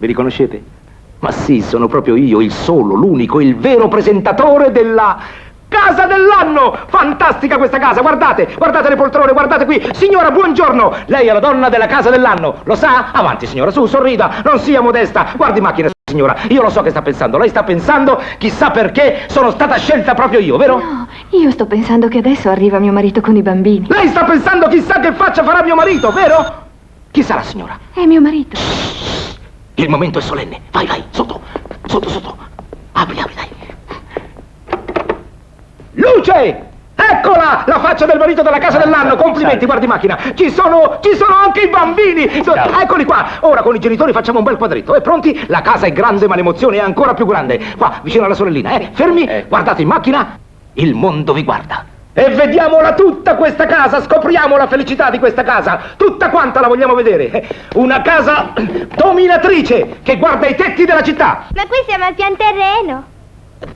Mi riconoscete? Ma sì, sono proprio io, il solo, l'unico, il vero presentatore della Casa dell'Anno! Fantastica questa casa, guardate, guardate le poltrone, guardate qui. Signora, buongiorno, lei è la donna della Casa dell'Anno, lo sa? Avanti signora, su, sorrida, non sia modesta. Guardi in macchina, signora, io lo so che sta pensando. Lei sta pensando, chissà perché, sono stata scelta proprio io, vero? No, io sto pensando che adesso arriva mio marito con i bambini. Lei sta pensando chissà che faccia farà mio marito, vero? Chi sarà, signora? È mio marito. Il momento è solenne. Vai, vai, sotto, sotto, sotto. Apri, apri, dai. Luce! Eccola! La faccia del marito della Casa dell'Anno. Complimenti, guardi macchina. Ci sono anche i bambini. Eccoli qua. Ora con i genitori facciamo un bel quadretto. E pronti? La casa è grande, ma l'emozione è ancora più grande. Qua, vicino alla sorellina, Fermi, guardate in macchina. Il mondo vi guarda. E vediamola tutta questa casa, scopriamo la felicità di questa casa, tutta quanta la vogliamo vedere. Una casa dominatrice che guarda i tetti della città. Ma qui siamo al pian terreno.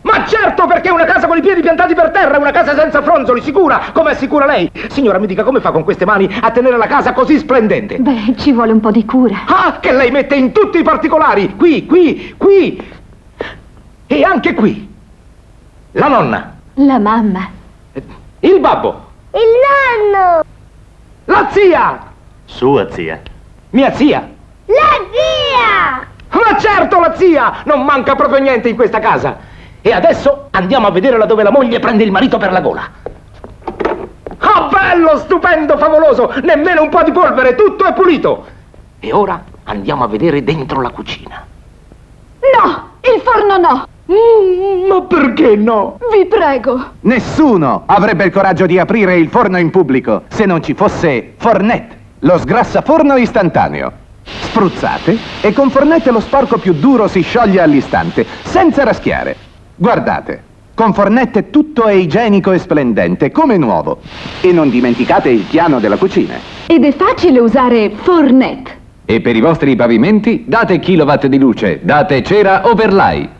Ma certo, perché è una casa con i piedi piantati per terra, una casa senza fronzoli, sicura, come è sicura lei. Signora, mi dica come fa con queste mani a tenere la casa così splendente? Beh, ci vuole un po' di cura. Ah, che lei mette in tutti i particolari, qui, e anche qui. La nonna. La mamma. Il babbo. Il nonno. La zia. Sua zia. Mia zia. La zia. Ma certo, la zia! Non manca proprio niente in questa casa. E adesso andiamo a vedere laddove la moglie prende il marito per la gola. Ah, bello, stupendo, favoloso! Nemmeno un po' di polvere, tutto è pulito. E ora andiamo a vedere dentro la cucina. No, il forno no. Ma perché no? Vi prego. Nessuno avrebbe il coraggio di aprire il forno in pubblico se non ci fosse Fornet, lo sgrassaforno istantaneo. Spruzzate e con Fornet lo sporco più duro si scioglie all'istante, senza raschiare. Guardate, con Fornet tutto è igienico e splendente, come nuovo. E non dimenticate il piano della cucina. Ed è facile usare Fornet. E per i vostri pavimenti date kilowatt di luce, date cera Overlay.